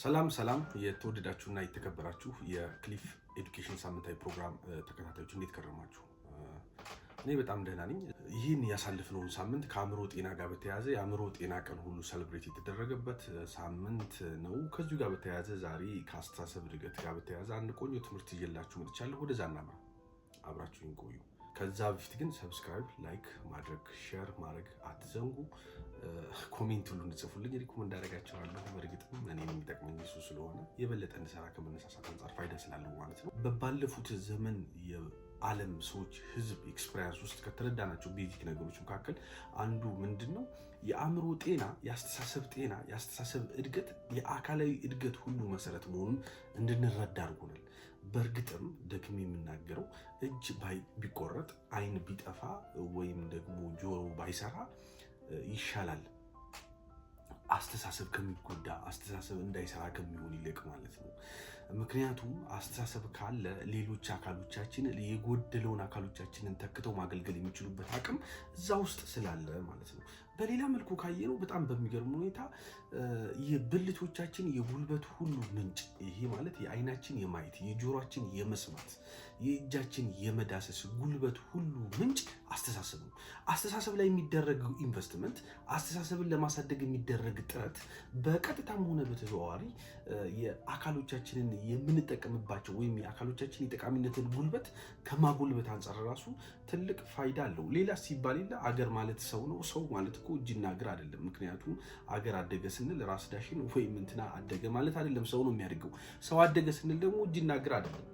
ሰላም የተወደዳችሁና የተከበራችሁ የክሊፍ ኤዱኬሽን ሳምንታዊ ፕሮግራም ተከታታዮች እንዴት ከረማችሁ? እኔ በጣም ደህና ነኝ። ይህን ያሳለፍነውን ሳምንት ከአእምሮ ጤና ጋር በተያያዘ የአእምሮ ጤና ቀን ሁሉ ሰለብሬት የተደረገበት ሳምንት ነው። ከዚሁ ጋር በተያያዘ ዛሬ ከአስተሳሰብ እድገት ጋር በተያያዘ አንድ ቆንጆ ትምህርት ይዤላችሁ መጥቻለሁ። ወደዛ እናምራ፣ አብራችሁን ቆዩ። ከዛ በፊት ግን ሰብስክራይብ፣ ላይክ ማድረግ፣ ሼር ማድረግ አትዘንጉ። ኮሜንት ሁሉ እንጽፉልኝ ሪኮመንድ አደርጋችኋለሁ። በእርግጥም እኔን የሚጠቅመኝ እሱ ስለሆነ የበለጠ እንድሰራ ከመነሳሳት አንጻር ፋይዳ ስላለው ማለት ነው። በባለፉት ዘመን የዓለም ሰዎች ህዝብ ኤክስፒሪየንስ ውስጥ ከተረዳናቸው ቤዚክ ነገሮች መካከል አንዱ ምንድነው? የአእምሮ ጤና፣ የአስተሳሰብ ጤና፣ የአስተሳሰብ እድገት የአካላዊ እድገት ሁሉ መሰረት መሆኑን እንድንረዳ አድርጎናል። በእርግጥም ደግሜ የምናገረው እጅ ቢቆረጥ አይን ቢጠፋ ወይም ደግሞ ጆሮ ባይሰራ ይሻላል አስተሳሰብ ከሚጎዳ አስተሳሰብ እንዳይሰራ ከሚሆን ይልቅ ማለት ነው። ምክንያቱም አስተሳሰብ ካለ ሌሎች አካሎቻችን የጎደለውን አካሎቻችንን ተክተው ማገልገል የሚችሉበት አቅም እዛ ውስጥ ስላለ ማለት ነው። በሌላ መልኩ ካየነው በጣም በሚገርም ሁኔታ የብልቶቻችን የጉልበት ሁሉ ምንጭ፣ ይሄ ማለት የአይናችን የማየት፣ የጆሮአችን የመስማት፣ የእጃችን የመዳሰስ ጉልበት ሁሉ ምንጭ አስተሳሰብ ነው። አስተሳሰብ ላይ የሚደረገው ኢንቨስትመንት፣ አስተሳሰብን ለማሳደግ የሚደረግ ጥረት በቀጥታም ሆነ በተዘዋዋሪ የአካሎቻችንን የምንጠቀምባቸው ወይም የአካሎቻችን የጠቃሚነትን ጉልበት ከማጎልበት አንጻር ራሱ ትልቅ ፋይዳ አለው። ሌላ ሲባል የለ አገር ማለት ሰው ነው። ሰው ማለት እኮ እጅና እግር አይደለም። ምክንያቱም አገር አደገ ስንል ራስ ዳሽን ወይም እንትና አደገ ማለት አይደለም። ሰው ነው የሚያድገው። ሰው አደገ ስንል ደግሞ እጅና እግር አይደለም።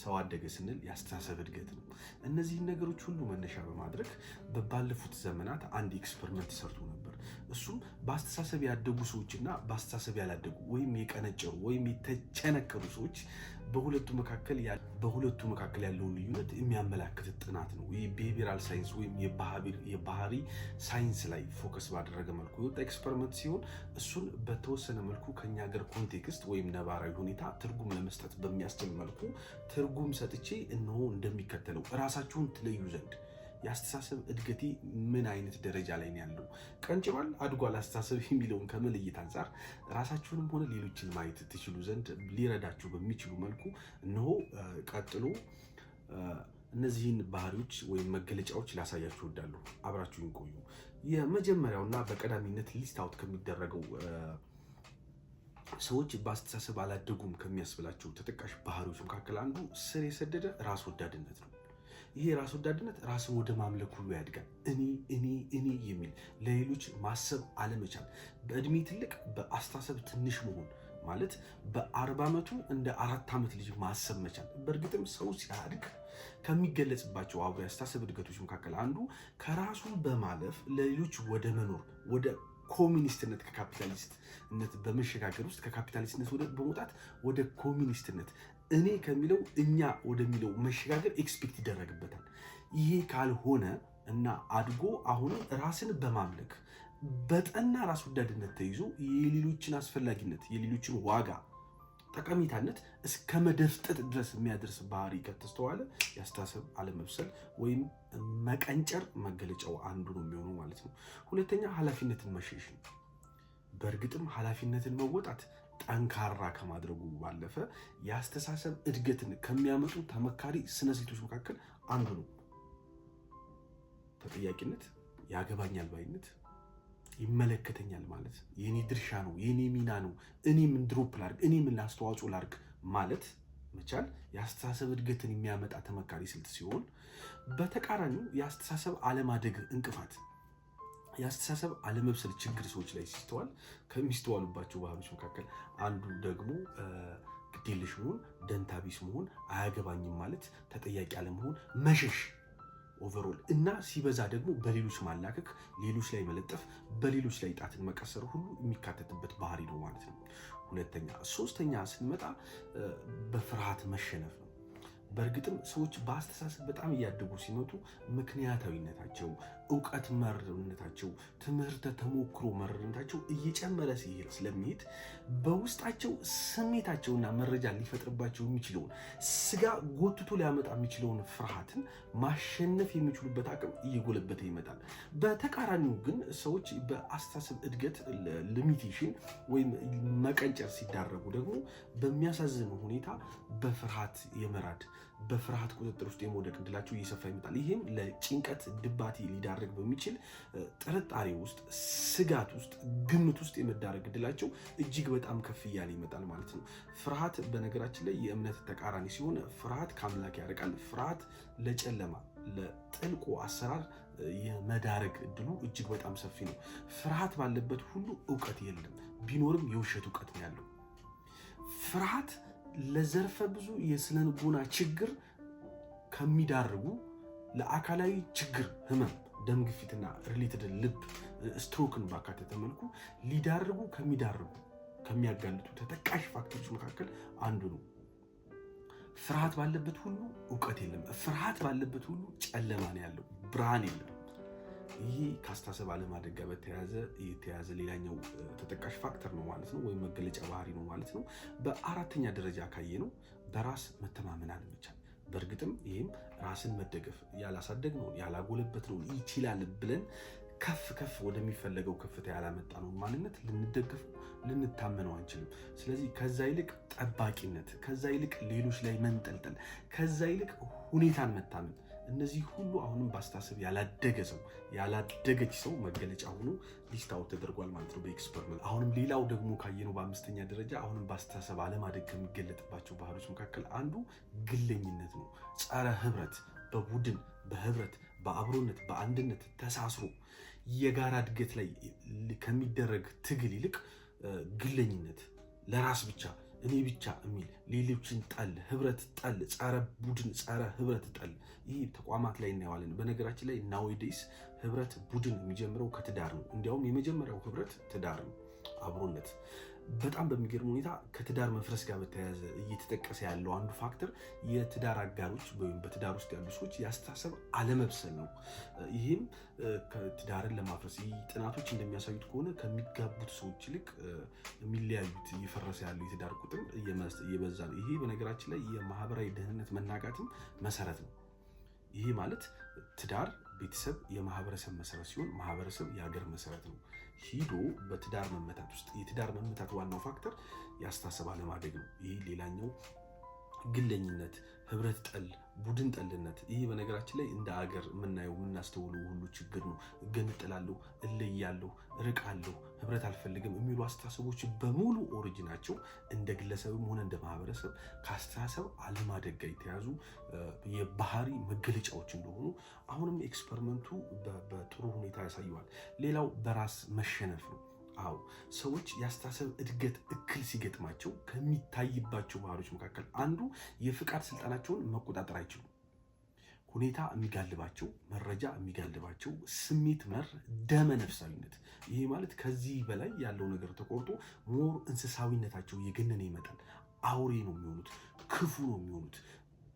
ሰው አደገ ስንል የአስተሳሰብ እድገት ነው። እነዚህን ነገሮች ሁሉ መነሻ በማድረግ በባለፉት ዘመናት አንድ ኤክስፐሪመንት ሰርቶ ነበር። እሱም በአስተሳሰብ ያደጉ ሰዎችና በአስተሳሰብ ያላደጉ ወይም የቀነጨሩ ወይም የተቸነከሩ ሰዎች በሁለቱ መካከል ያለውን ልዩነት የሚያመላክት ጥናት ነው። ይህ ቢሄቪራል ሳይንስ ወይም የባህሪ ሳይንስ ላይ ፎከስ ባደረገ መልኩ የወጣ ኤክስፐሪመንት ሲሆን እሱን በተወሰነ መልኩ ከኛ ሀገር ኮንቴክስት ወይም ነባራዊ ሁኔታ ትርጉም ለመስጠት በሚያስችል መልኩ ትርጉም ሰጥቼ እነሆ እንደሚከተለው ራሳችሁን ትለዩ ዘንድ የአስተሳሰብ እድገቴ ምን አይነት ደረጃ ላይ ነው ያለው፣ ቀንጭባል አድጓል አስተሳሰብ የሚለውን ከመለየት አንጻር ራሳችሁንም ሆነ ሌሎችን ማየት ትችሉ ዘንድ ሊረዳችሁ በሚችሉ መልኩ እነሆ ቀጥሎ እነዚህን ባህሪዎች ወይም መገለጫዎች ላሳያችሁ እወዳለሁ። አብራችሁን ቆዩ። የመጀመሪያውና በቀዳሚነት ሊስት አውት ከሚደረገው ሰዎች በአስተሳሰብ አላደጉም ከሚያስብላቸው ተጠቃሽ ባህሪዎች መካከል አንዱ ስር የሰደደ ራስ ወዳድነት ነው። ይሄ ራስ ወዳድነት ራስን ወደ ማምለክ ሁሉ ያድጋል። እኔ የሚል ለሌሎች ማሰብ አለመቻል፣ በእድሜ ትልቅ በአስተሳሰብ ትንሽ መሆን ማለት በ40 ዓመቱ እንደ 4 ዓመት ልጅ ማሰብ መቻል። በእርግጥም ሰው ሲያድግ ከሚገለጽባቸው አብሮ የአስተሳሰብ እድገቶች መካከል አንዱ ከራሱ በማለፍ ለሌሎች ወደ መኖር ወደ ኮሚኒስትነት ከካፒታሊስትነት በመሸጋገር ውስጥ ከካፒታሊስትነት በመውጣት ወደ ኮሚኒስትነት እኔ ከሚለው እኛ ወደሚለው መሸጋገር ኤክስፔክት ይደረግበታል። ይሄ ካልሆነ እና አድጎ አሁንም ራስን በማምለክ በጠና ራስ ወዳድነት ተይዞ የሌሎችን አስፈላጊነት፣ የሌሎችን ዋጋ፣ ጠቀሜታነት እስከ መደፍጠጥ ድረስ የሚያደርስ ባህሪ ከተስተዋለ የአስተሳሰብ አለመብሰል ወይም መቀንጨር መገለጫው አንዱ ነው የሚሆነው ማለት ነው። ሁለተኛ ኃላፊነትን መሸሽ ነው። በእርግጥም ኃላፊነትን መወጣት ጠንካራ ከማድረጉ ባለፈ የአስተሳሰብ እድገትን ከሚያመጡ ተመካሪ ስነ ስልቶች መካከል አንዱ ነው። ተጠያቂነት፣ ያገባኛል ባይነት፣ ይመለከተኛል ማለት የኔ ድርሻ ነው፣ የኔ ሚና ነው፣ እኔ ምን ድሮፕ ላርግ፣ እኔ ምን አስተዋጽኦ ላርግ ማለት መቻል የአስተሳሰብ እድገትን የሚያመጣ ተመካሪ ስልት ሲሆን፣ በተቃራኒው የአስተሳሰብ አለማደግ እንቅፋት፣ የአስተሳሰብ አለመብሰል ችግር ሰዎች ላይ ሲስተዋል ከሚስተዋሉባቸው ባህሎች መካከል አንዱ ደግሞ ግዴለሽ መሆን፣ ደንታቢስ መሆን፣ አያገባኝም ማለት፣ ተጠያቂ አለመሆን፣ መሸሽ ኦቨርኦል እና ሲበዛ ደግሞ በሌሎች ማላከክ፣ ሌሎች ላይ መለጠፍ፣ በሌሎች ላይ ጣትን መቀሰር ሁሉ የሚካተትበት ባህሪ ነው ማለት ነው። ሶስተኛ ስንመጣ በፍርሃት መሸነፍ ነው። በእርግጥም ሰዎች በአስተሳሰብ በጣም እያደጉ ሲመጡ ምክንያታዊነታቸው፣ እውቀት መርነታቸው፣ ትምህርተ ተሞክሮ መርነታቸው እየጨመረ ሲሄድ ስለሚሄድ በውስጣቸው ስሜታቸውና መረጃ ሊፈጥርባቸው የሚችለውን ስጋ ጎትቶ ሊያመጣ የሚችለውን ፍርሃትን ማሸነፍ የሚችሉበት አቅም እየጎለበተ ይመጣል። በተቃራኒው ግን ሰዎች በአስተሳሰብ እድገት ሊሚቴሽን ወይም መቀንጨር ሲዳረጉ ደግሞ በሚያሳዝን ሁኔታ በፍርሃት የመራድ በፍርሃት ቁጥጥር ውስጥ የመውደቅ እድላቸው እየሰፋ ይመጣል። ይህም ለጭንቀት ድባቴ ሊዳረግ በሚችል ጥርጣሬ ውስጥ፣ ስጋት ውስጥ፣ ግምት ውስጥ የመዳረግ እድላቸው እጅግ በጣም ከፍ እያለ ይመጣል ማለት ነው። ፍርሃት በነገራችን ላይ የእምነት ተቃራኒ ሲሆን ፍርሃት ከአምላክ ያርቃል። ፍርሃት ለጨለማ ለጥልቁ አሰራር የመዳረግ እድሉ እጅግ በጣም ሰፊ ነው። ፍርሃት ባለበት ሁሉ እውቀት የለም፣ ቢኖርም የውሸት እውቀት ነው ያለው። ፍርሃት ለዘርፈ ብዙ የስነ ልቦና ችግር ከሚዳርጉ ለአካላዊ ችግር ህመም፣ ደም ግፊትና ሪሌትድ ልብ ስትሮክን ባካተተ መልኩ ሊዳርጉ ከሚያጋልጡ ተጠቃሽ ፋክተሮች መካከል አንዱ ነው። ፍርሃት ባለበት ሁሉ እውቀት የለም። ፍርሃት ባለበት ሁሉ ጨለማ ነው ያለው፣ ብርሃን የለም። ይህ ከአስተሳሰብ አለማደግ ጋር የተያዘ ሌላኛው ተጠቃሽ ፋክተር ነው ማለት ነው፣ ወይም መገለጫ ባህሪ ነው ማለት ነው። በአራተኛ ደረጃ ካየ ነው በራስ መተማመን አለመቻል። በእርግጥም ይህም ራስን መደገፍ ያላሳደግነውን ያላጎለበትነውን ይችላል ብለን ከፍ ወደሚፈለገው ከፍታ ያላመጣ ነው ማንነት ልንደገፍ ልንታመነው አንችልም። ስለዚህ ከዛ ይልቅ ጠባቂነት፣ ከዛ ይልቅ ሌሎች ላይ መንጠልጠል፣ ከዛ ይልቅ ሁኔታን መታመን፣ እነዚህ ሁሉ አሁንም በአስተሳሰብ ያላደገች ሰው መገለጫ ሆኖ ሊስታው ተደርጓል ማለት ነው በኤክስፐሪመንት። አሁንም ሌላው ደግሞ ካየነው በአምስተኛ ደረጃ አሁንም በአስተሳሰብ አለማደግ ከሚገለጥባቸው ባህሪዎች መካከል አንዱ ግለኝነት ነው። ጸረ ህብረት፣ በቡድን በህብረት በአብሮነት በአንድነት ተሳስሮ የጋራ እድገት ላይ ከሚደረግ ትግል ይልቅ ግለኝነት፣ ለራስ ብቻ እኔ ብቻ የሚል ሌሎችን ጠል፣ ህብረት ጠል፣ ጸረ ቡድን ጸረ ህብረት ጠል፣ ይህ ተቋማት ላይ እናየዋለን። በነገራችን ላይ ናውዴይስ ህብረት ቡድን የሚጀምረው ከትዳር ነው። እንዲያውም የመጀመሪያው ህብረት ትዳር ነው፣ አብሮነት። በጣም በሚገርም ሁኔታ ከትዳር መፍረስ ጋር በተያያዘ እየተጠቀሰ ያለው አንዱ ፋክተር የትዳር አጋሮች ወይም በትዳር ውስጥ ያሉ ሰዎች የአስተሳሰብ አለመብሰል ነው። ይህም ትዳርን ለማፍረስ ጥናቶች እንደሚያሳዩት ከሆነ ከሚጋቡት ሰዎች ይልቅ የሚለያዩት እየፈረሰ ያለው የትዳር ቁጥር እየበዛ ነው። ይሄ በነገራችን ላይ የማህበራዊ ደህንነት መናጋትም መሰረት ነው። ይሄ ማለት ትዳር ቤተሰብ የማህበረሰብ መሰረት ሲሆን ማህበረሰብ የሀገር መሰረት ነው። ሂዶ በትዳር መመታት ውስጥ የትዳር መመታት ዋናው ፋክተር የአስተሳሰብ አለማደግ ነው። ይህ ሌላኛው ግለኝነት፣ ህብረት ጠል፣ ቡድን ጠልነት። ይህ በነገራችን ላይ እንደ ሀገር የምናየው የምናስተውለው ሁሉ ችግር ነው። እገነጥላለሁ፣ እለያለሁ፣ እርቃለሁ፣ ህብረት አልፈልግም የሚሉ አስተሳሰቦች በሙሉ ኦሪጂናቸው እንደ ግለሰብም ሆነ እንደ ማህበረሰብ ከአስተሳሰብ አለማደግ ጋር የተያዙ የባህሪ መገለጫዎች እንደሆኑ አሁንም ኤክስፐሪመንቱ በጥሩ ሁኔታ ያሳየዋል። ሌላው በራስ መሸነፍ ነው። አዎ ሰዎች የአስተሳሰብ እድገት እክል ሲገጥማቸው ከሚታይባቸው ባህሪዎች መካከል አንዱ የፍቃድ ስልጣናቸውን መቆጣጠር አይችሉም። ሁኔታ የሚጋልባቸው፣ መረጃ የሚጋልባቸው፣ ስሜት መር ደመ ነፍሳዊነት። ይሄ ማለት ከዚህ በላይ ያለው ነገር ተቆርጦ ሞር እንስሳዊነታቸው እየገነነ ይመጣል። አውሬ ነው የሚሆኑት፣ ክፉ ነው የሚሆኑት።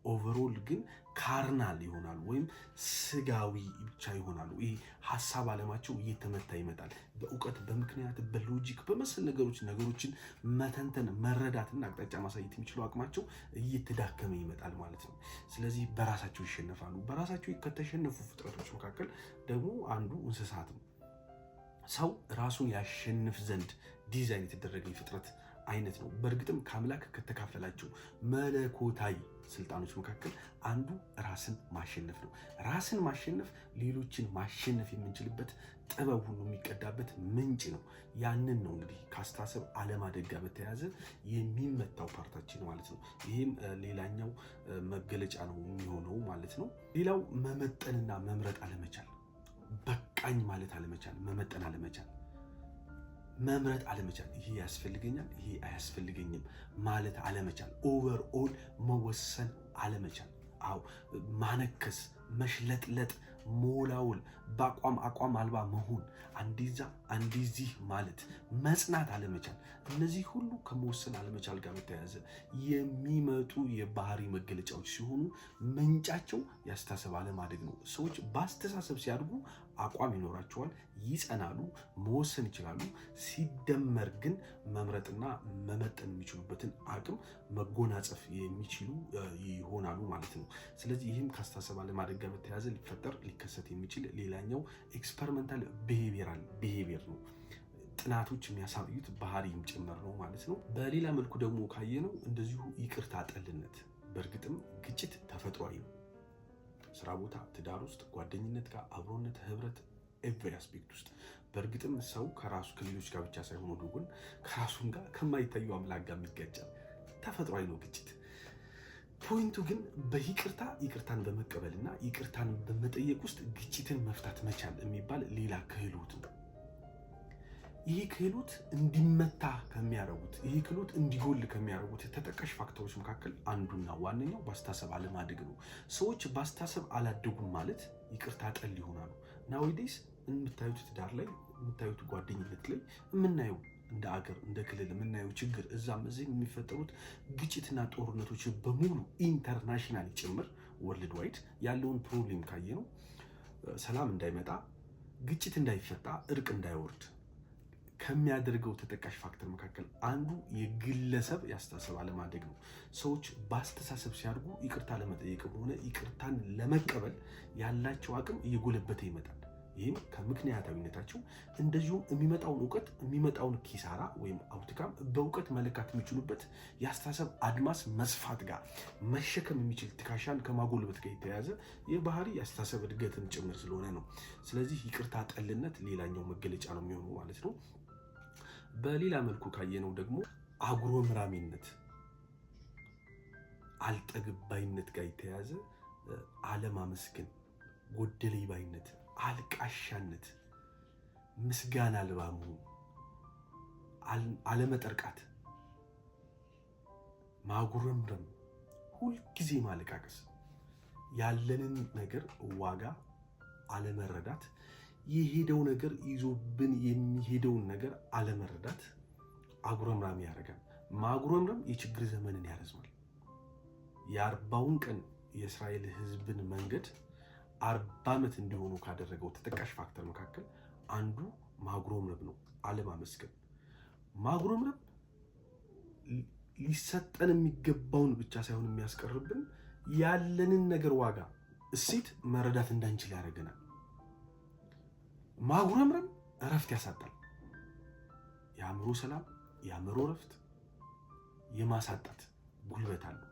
ኦቨሮል ግን ካርናል ይሆናሉ ወይም ስጋዊ ብቻ ይሆናሉ። ይሄ ሀሳብ አለማቸው እየተመታ ይመጣል። በእውቀት በምክንያት በሎጂክ በመሰል ነገሮችን መተንተን መረዳትና አቅጣጫ ማሳየት የሚችለው አቅማቸው እየተዳከመ ይመጣል ማለት ነው። ስለዚህ በራሳቸው ይሸነፋሉ። በራሳቸው ከተሸነፉ ፍጥረቶች መካከል ደግሞ አንዱ እንስሳት ነው። ሰው ራሱን ያሸንፍ ዘንድ ዲዛይን የተደረገ የፍጥረት አይነት ነው። በእርግጥም ከአምላክ ከተካፈላቸው መለኮታዊ ስልጣኖች መካከል አንዱ ራስን ማሸነፍ ነው። ራስን ማሸነፍ ሌሎችን ማሸነፍ የምንችልበት ጥበብ ሁሉ የሚቀዳበት ምንጭ ነው። ያንን ነው እንግዲህ ከአስተሳሰብ አለማደግ ጋር በተያያዘ የሚመታው ፓርታችን ማለት ነው። ይህም ሌላኛው መገለጫ ነው የሚሆነው ማለት ነው። ሌላው መመጠንና መምረጥ አለመቻል፣ በቃኝ ማለት አለመቻል፣ መመጠን አለመቻል፣ መምረጥ አለመቻል። ይሄ ያስፈልገኛል፣ ይሄ አያስፈልገኝም ማለት አለመቻል፣ ኦቨርኦል መወሰን አለመቻል። አዎ ማነከስ፣ መሽለጥለጥ፣ ሞላውል፣ አቋም አልባ መሆን፣ አንዲዛ አንዲዚህ ማለት፣ መጽናት አለመቻል፣ እነዚህ ሁሉ ከመወሰን አለመቻል ጋር በተያያዘ የሚመጡ የባህሪ መገለጫዎች ሲሆኑ ምንጫቸው የአስተሳሰብ አለማደግ ነው። ሰዎች በአስተሳሰብ ሲያድጉ አቋም ይኖራቸዋል፣ ይጸናሉ፣ መወሰን ይችላሉ። ሲደመር ግን መምረጥና መመጠን የሚችሉበትን አቅም መጎናጸፍ የሚችሉ ይሆናሉ ማለት ነው። ስለዚህ ይህም ከአስተሳሰብ አለማደግ ጋር በተያያዘ ሊከሰት የሚችል ሌላኛው ኤክስፐሪመንታል ቢሄቪየር ነው። ጥናቶች የሚያሳዩት ባህሪም ጭምር ነው ማለት ነው። በሌላ መልኩ ደግሞ ካየነው እንደዚሁ ይቅርታ ጠልነት። በእርግጥም ግጭት ተፈጥሯዊ ነው። ስራ ቦታ፣ ትዳር ውስጥ፣ ጓደኝነት ጋር፣ አብሮነት፣ ህብረት፣ ኤቭሪ አስፔክት ውስጥ በእርግጥም ሰው ከራሱ ከሌሎች ጋር ብቻ ሳይሆን ሁሉ ግን ከራሱም ጋር ከማይታዩ አምላክ ጋር የሚጋጫል። ተፈጥሯዊ ነው ግጭት። ፖይንቱ ግን ይቅርታን በመቀበልና ይቅርታን በመጠየቅ ውስጥ ግጭትን መፍታት መቻል የሚባል ሌላ ክህሎት ነው። ይህ ክህሎት እንዲመታ ከሚያደርጉት ይህ ክህሎት እንዲጎል ከሚያደርጉት ተጠቃሽ ፋክተሮች መካከል አንዱና ዋነኛው በአስተሳሰብ አለማደግ ነው። ሰዎች በአስተሳሰብ አላደጉም ማለት ይቅርታ ጠል ይሆናሉ። ናዊዴስ የምታዩት ትዳር ላይ የምታዩት ጓደኝነት ላይ የምናየው እንደ አገር እንደ ክልል የምናየው ችግር እዛም እዚህም የሚፈጠሩት ግጭትና ጦርነቶች በሙሉ ኢንተርናሽናል ጭምር ወርልድ ዋይድ ያለውን ፕሮብሌም ካየ ነው ሰላም እንዳይመጣ፣ ግጭት እንዳይፈታ፣ እርቅ እንዳይወርድ ከሚያደርገው ተጠቃሽ ፋክተር መካከል አንዱ የግለሰብ የአስተሳሰብ አለማደግ ነው። ሰዎች በአስተሳሰብ ሲያድጉ ይቅርታ ለመጠየቅም ሆነ ይቅርታን ለመቀበል ያላቸው አቅም እየጎለበተ ይመጣል። ይህም ከምክንያታዊነታቸው እንደዚሁም የሚመጣውን እውቀት የሚመጣውን ኪሳራ ወይም አውትካም በእውቀት መለካት የሚችሉበት የአስተሳሰብ አድማስ መስፋት ጋር መሸከም የሚችል ትከሻን ከማጎልበት ጋር የተያያዘ የባህሪ የአስተሳሰብ እድገትን ጭምር ስለሆነ ነው። ስለዚህ ይቅርታ ጠልነት ሌላኛው መገለጫ ነው የሚሆነው ማለት ነው። በሌላ መልኩ ካየነው ደግሞ አጉረምራሚነት፣ አልጠግባይነት ጋር የተያያዘ አለማመስገን፣ ጎደለኝ ባይነት፣ አልቃሻነት፣ ምስጋና አልባ መሆን፣ አለመጠርቃት፣ ማጉረምረም፣ ሁልጊዜ ማለቃቀስ፣ ያለንን ነገር ዋጋ አለመረዳት፣ የሄደው ነገር ይዞብን የሚሄደውን ነገር አለመረዳት አጉረምራሚ ያደርጋል። ማጉረምረም የችግር ዘመንን ያረዝማል። የ40ውን ቀን የእስራኤል ሕዝብን መንገድ 40 ዓመት እንዲሆኑ ካደረገው ተጠቃሽ ፋክተር መካከል አንዱ ማጉረምረም ነው፣ አለማመስገን። ማጉረምረም ሊሰጠን የሚገባውን ብቻ ሳይሆን የሚያስቀርብን ያለንን ነገር ዋጋ እሴት መረዳት እንዳንችል ያደርገናል። ማጉረምረም እረፍት ያሳጣል። የአእምሮ ሰላም፣ የአእምሮ እረፍት የማሳጣት ጉልበት አለው።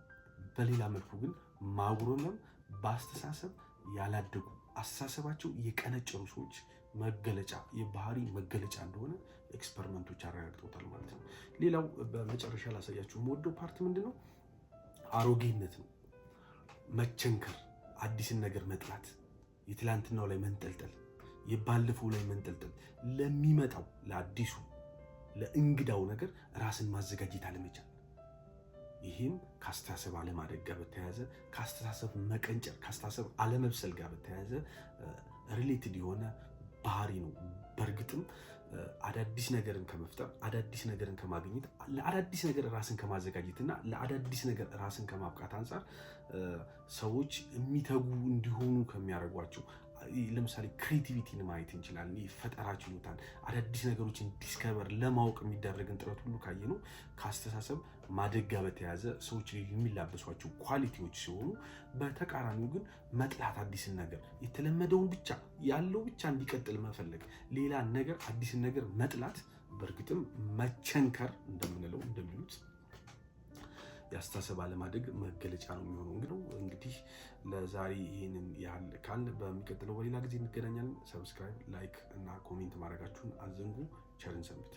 በሌላ መልኩ ግን ማጉረምረም በአስተሳሰብ ያላደጉ አስተሳሰባቸው የቀነጨሩ ሰዎች መገለጫ የባህሪ መገለጫ እንደሆነ ኤክስፐሪመንቶች አረጋግጠውታል ማለት ነው። ሌላው በመጨረሻ ላሳያችሁ የምወደው ፓርት ምንድን ነው? አሮጌነት ነው። መቸንከር፣ አዲስን ነገር መጥላት፣ የትላንትናው ላይ መንጠልጠል፣ የባለፈው ላይ መንጠልጠል፣ ለሚመጣው ለአዲሱ ለእንግዳው ነገር ራስን ማዘጋጀት አለመቻል። ይህም ከአስተሳሰብ አለማደግ ጋር በተያያዘ ከአስተሳሰብ መቀንጨር ከአስተሳሰብ አለመብሰል ጋር በተያያዘ ሪሌትድ የሆነ ባህሪ ነው። በእርግጥም አዳዲስ ነገርን ከመፍጠር አዳዲስ ነገርን ከማግኘት ለአዳዲስ ነገር ራስን ከማዘጋጀት እና ለአዳዲስ ነገር ራስን ከማብቃት አንጻር ሰዎች የሚተጉ እንዲሆኑ ከሚያደርጓቸው ለምሳሌ ክሬቲቪቲን ማየት እንችላለን። ፈጠራ ችሎታን፣ አዳዲስ ነገሮችን ዲስከቨር ለማወቅ የሚደረግን ጥረት ሁሉ ካየነው ከአስተሳሰብ ማደግ ጋር በተያያዘ ሰዎች የሚላበሷቸው ኳሊቲዎች ሲሆኑ፣ በተቃራኒው ግን መጥላት፣ አዲስን ነገር የተለመደውን ብቻ ያለው ብቻ እንዲቀጥል መፈለግ፣ ሌላ ነገር አዲስን ነገር መጥላት በእርግጥም መቸንከር እንደሚሉት የአስተሳሰብ አለማደግ መገለጫ ነው የሚሆነው። እንግዲህ ለዛሬ ይህንን ያህል ካልን በሚቀጥለው በሌላ ጊዜ እንገናኛለን። ሰብስክራይብ፣ ላይክ እና ኮሜንት ማድረጋችሁን አዘንጉ። ቸርን ሰንብት።